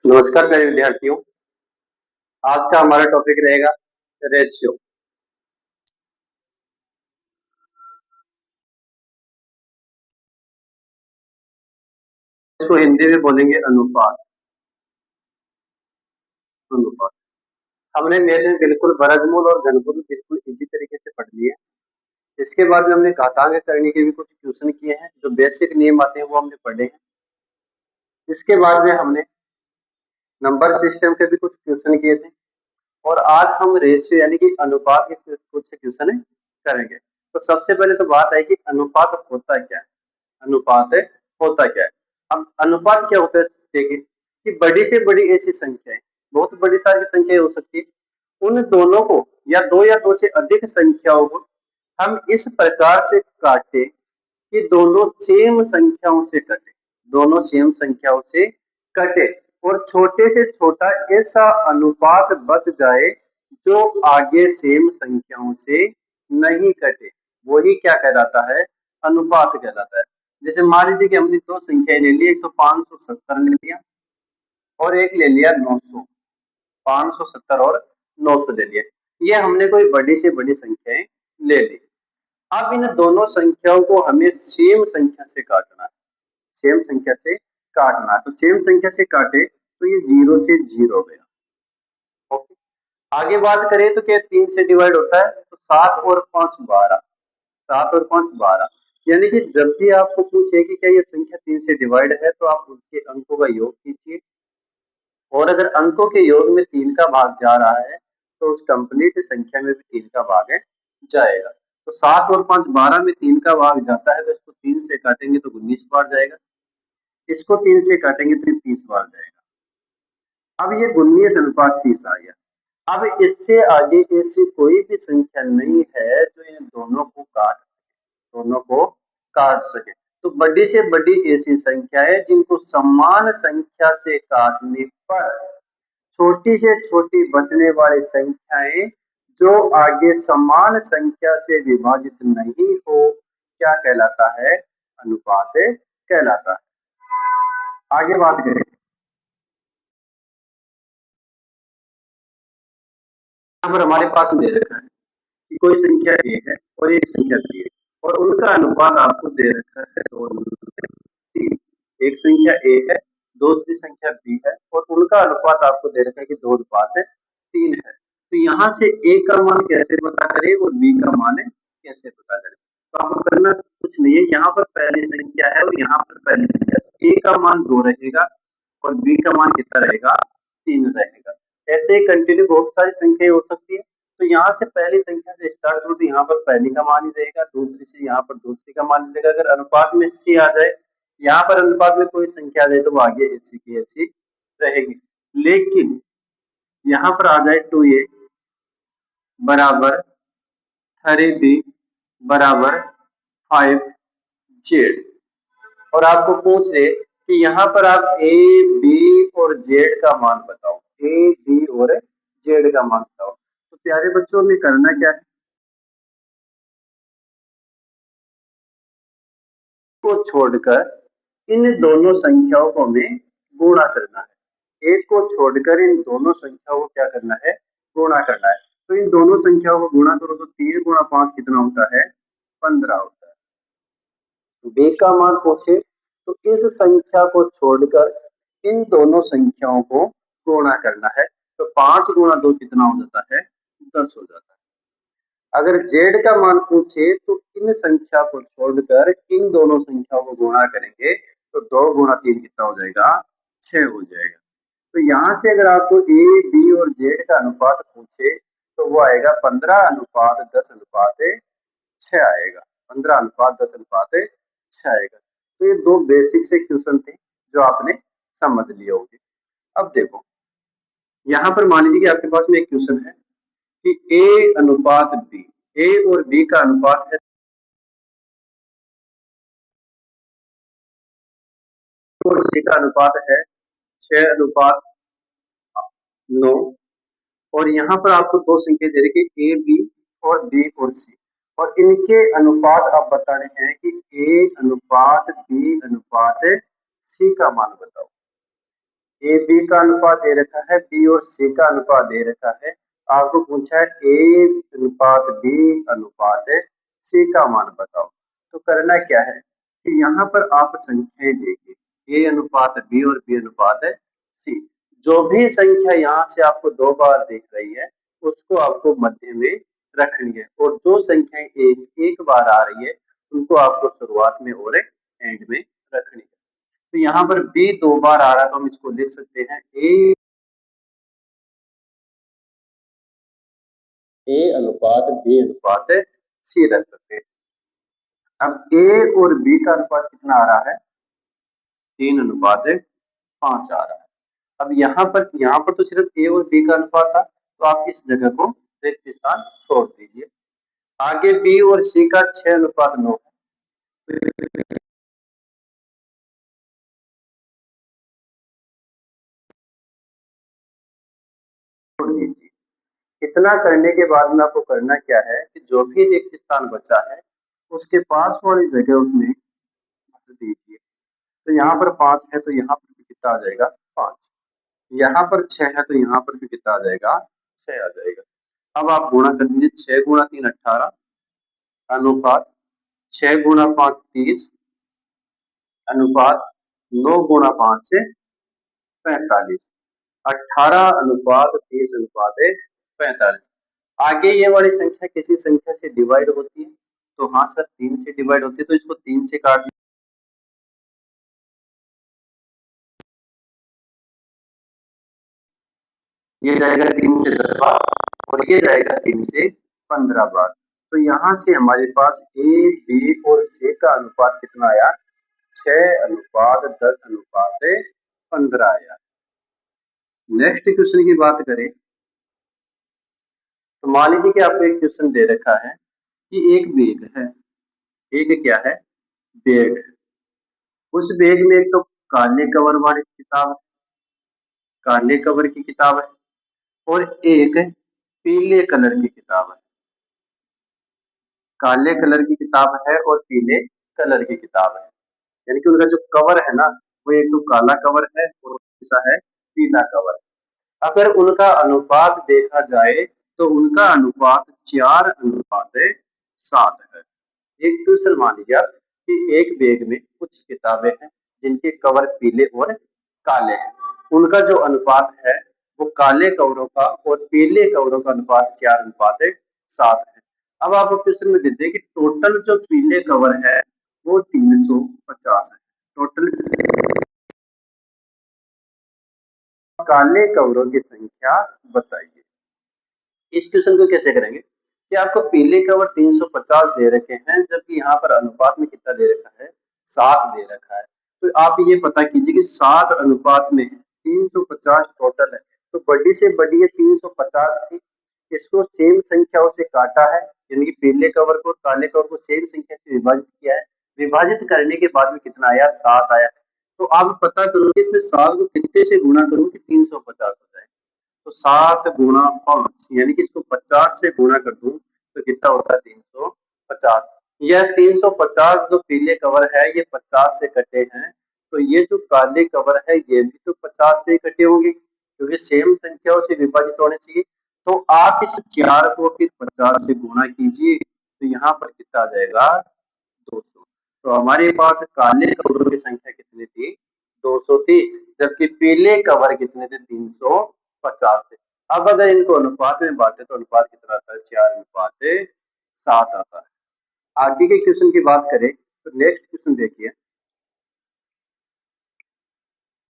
नमस्कार प्यारे विद्यार्थियों। आज का हमारा टॉपिक रहेगा रेशियो। इसको हिंदी में बोलेंगे अनुपात। अनुपात हमने मैंने बिल्कुल वर्गमूल और घनमूल बिल्कुल इजी तरीके से पढ़ लिए। इसके बाद में हमने घातांक करने के भी कुछ क्वेश्चन किए हैं, जो बेसिक नियम आते हैं वो हमने पढ़े हैं। इसके बाद में हमने नंबर सिस्टम के भी कुछ क्वेश्चन किए थे और आज हम रेशियो यानी कि अनुपात के कुछ क्वेश्चन करेंगे। तो सबसे पहले तो बात है कि अनुपात होता क्या है। अनुपात होता क्या है। अब अनुपात क्या होता है, देखिए कि बड़ी से बड़ी ऐसी संख्याएं, बहुत बड़ी सारी संख्याएं हो सकती है, उन दोनों को या दो से अधिक संख्याओं को हम इस प्रकार से काटे कि दोनों सेम संख्याओं से कटे। दोनों सेम संख्याओं से कटे और छोटे से छोटा ऐसा अनुपात बच जाए जो आगे सेम संख्याओं से नहीं कटे, वही क्या कहलाता है, अनुपात कहलाता है। जैसे मान लीजिए कि हमने दो संख्याएं ले ली, एक तो 570 ले लिया और एक ले लिया 900। 570 और 900 ले लिया, ये हमने कोई बड़ी से बड़ी संख्याएं ले ली। अब इन दोनों संख्याओं को हमें सेम संख्या से काटना है। सेम संख्या से काटना है, तो सेम संख्या से काटे तो ये 0 से 0 हो गया। ओके, आगे बात करें तो क्या 3 से डिवाइड होता है, तो 7 और 5 12। 7 और 5 12, यानी कि जब भी आपको पूछे कि क्या ये संख्या 3 से डिवाइड है तो आप उनके अंकों का योग कीजिए, और अगर अंकों के योग में 3 का भाग जा रहा है तो उस कंप्लीट संख्या में भी 3 का भाग जाएगा। तो 7 और 5 12 में 3 का भाग जाता है, तो इसको 3 से काटेंगे तो 19 बार जाएगा, इसको 3 से काटेंगे तो 30 बार जाएगा। अब ये 19 अनुपात 30 आ गया। अब इससे आगे ऐसी कोई भी संख्या नहीं है जो इन दोनों को काट सके। तो बड़ी से बड़ी ऐसी संख्या है जिनको समान संख्या से काटने पर छोटी से छोटी बचने वाली संख्याएं जो आगे समान संख्या से विभाजित नहीं हो, क्या कहलाता है, अनुपात कहलाता है। आगे बात करें, यहाँ पर हमारे पास दे रखा है कि कोई संख्या ए है और एक संख्या बी है और उनका अनुपात आपको दे रखा है 2:3। एक संख्या ए है, दूसरी संख्या बी है और उनका अनुपात आपको दे रखा है कि 2:3 है। तो यहाँ से ए का मान कैसे पता करें और बी का मान कैसे पता करें। तो आपको करना कुछ नहीं है, यहाँ पर पहली संख्या है और यहाँ पर पहली संख्या, ए का मान 2 रहेगा और बी का मान कितना रहेगा, 3 रहेगा। ऐसे ही कंटिन्यू बहुत सारी संख्याएं हो सकती है। तो यहाँ से पहली संख्या से स्टार्ट करो तो यहाँ पर पहली का मान ही रहेगा, दूसरी से यहाँ पर दूसरी का मान रहेगा। अगर अनुपात में सी आ जाए, यहाँ पर अनुपात में कोई संख्या आ जाए तो वो आगे ऐसी की ऐसी रहेगी। लेकिन यहाँ पर आ जाए 2a बराबर 3b बराबर 5z और आपको पूछ रहे कि यहाँ पर आप ए बी और जेड का मान बताओ, ए बी और जेड का मान बताओ। तो प्यारे बच्चों में करना क्या है, को छोड़कर इन दोनों संख्याओं को हमें गुणा करना है। एक को छोड़कर इन दोनों संख्याओं को क्या करना है, गुणा करना है। तो इन दोनों संख्याओं को गुणा करो तो 3 गुणा 5 कितना होता है, 15 होता है। बी का मान पूछे तो इस संख्या को छोड़कर इन दोनों संख्याओं को गुणा करना है। तो 5 गुणा 2 कितना हो जाता है, 10 हो जाता है। अगर z का मान पूछे तो इन संख्या को छोड़कर इन दोनों संख्याओं को गुणा करेंगे तो 2 गुणा 3 कितना हो जाएगा, 6 हो जाएगा। तो यहाँ से अगर आपको ए बी और जेड का अनुपात पूछे तो वो आएगा 15:10:6 आएगा। 15:10:6 आएगा। तो ये दो बेसिक से क्वेश्चन थे जो आपने समझ लिए होंगे। अब देखो, यहाँ पर मान लीजिए कि आपके पास में एक क्वेश्चन है कि ए अनुपात बी, ए और बी का अनुपात है और सी का अनुपात है 6:9 और यहाँ पर आपको दो संख्या दे रखी है ए बी और बी और सी, और इनके अनुपात आप बता रहे हैं कि ए अनुपात बी अनुपात सी का मान बताओ। ए बी का अनुपात दे रखा है, बी और सी का अनुपात दे रखा है। आपको पूछा है ए अनुपात बी अनुपात सी का मान बताओ। तो करना क्या है कि यहाँ पर आप संख्याएं देखिए, ए अनुपात बी और बी अनुपात सी। जो भी संख्या यहाँ से आपको 2 बार दिख रही है उसको आपको मध्य में रखनी है, और जो संख्याएं एक बार आ रही है उनको आपको शुरुआत में और एंड में रखनी है। तो यहाँ पर बी 2 बार आ रहा है तो हम इसको लिख सकते हैं ए अनुपात बी अनुपात सी रख सकते हैं। अब ए और बी का अनुपात कितना आ रहा है, 3:5 आ रहा है। अब यहाँ पर तो सिर्फ ए और बी का अनुपात था, तो आप इस जगह को रिक्त स्थान छोड़ दीजिए। आगे बी और सी का 6:9 छोड़ दीजिए। इतना करने के बाद में आपको करना क्या है कि जो भी रिक्त स्थान बचा है उसके पास वाली जगह उसमें भर दीजिए। तो यहाँ पर 5 है तो यहाँ पर भी कितना आ जाएगा, 5। यहाँ पर 6 है तो यहाँ पर भी कितना आ जाएगा, 6 आ जाएगा। अब आप गुणा कर दीजिए, 6 गुणा 3 18 अनुपात 6 गुणा 5 30 अनुपात 9 गुणा 5 से 45, 18:30:45। आगे ये वाली संख्या किसी संख्या से डिवाइड होती है, तो हाँ सर 3 से डिवाइड होती है, तो इसको 3 से काट ये जाएगा 3 से 10 बार और ये जाएगा 3 से 15 बार। तो यहाँ से हमारे पास ए बी और सी का अनुपात कितना आया, 6:10:15 आया। नेक्स्ट क्वेश्चन की बात करें तो मान लीजिए कि आपको एक क्वेश्चन दे रखा है कि एक बैग है, एक क्या है, बैग है। उस बैग में एक तो काले कवर वाली किताब है, काले कवर की किताब है, और एक पीले कलर की किताब है। काले कलर की किताब है और पीले कलर की किताब है, यानी कि उनका जो कवर है ना वो एक तो काला कवर है और ऐसा है पीला कवर। अगर उनका अनुपात देखा जाए तो उनका अनुपात 4:7 है। एक क्वेश्चन मान लीजिए आप कि एक बैग में कुछ किताबें हैं जिनके कवर पीले और काले हैं, उनका जो अनुपात है वो काले कवरों का और पीले कवरों का अनुपात 4:7 है। अब आप क्वेश्चन में देते हैं कि टोटल जो पीले कवर है वो 350 है, टोटल काले कवरों की संख्या बताइए। इस क्वेश्चन को कैसे करेंगे कि आपको पीले कवर 350 दे रखे हैं, जबकि यहाँ पर अनुपात में कितना दे रखा है, 7 दे रखा है। तो आप ये पता कीजिए कि 7 अनुपात में 350 टोटल है, तो बड़ी से बड़ी ये 350 थी, इसको सेम संख्याओं से काटा है, यानी कि पीले कवर को काले कवर को सेम संख्या से विभाजित किया है। विभाजित करने के बाद में कितना आया, 7 आया। तो आप पता करो कि इसमें 7 को कितने से गुणा करूँ कि 350 हो जाए। तो 7 गुणा 5 यानी कि इसको 50 से गुणा कर दूं तो कितना होता है, 350। यह 350 जो पीले कवर है ये 50 से कटे हैं, तो ये जो काले कवर है ये भी तो 50 से कटे होंगे क्योंकि सेम संख्याओं से विभाजित होने चाहिए। तो आप इस 4 को फिर 50 से गुणा कीजिए तो यहाँ पर कितना आ जाएगा, 200। तो हमारे पास काले कवरों की संख्या कितनी थी, 200 थी, जबकि पीले कवर कितने थे, 350 थे। अब अगर इनको अनुपात में बांटे तो अनुपात कितना आता है, 4:7 आता है। आगे के क्वेश्चन की बात करें तो नेक्स्ट क्वेश्चन देखिए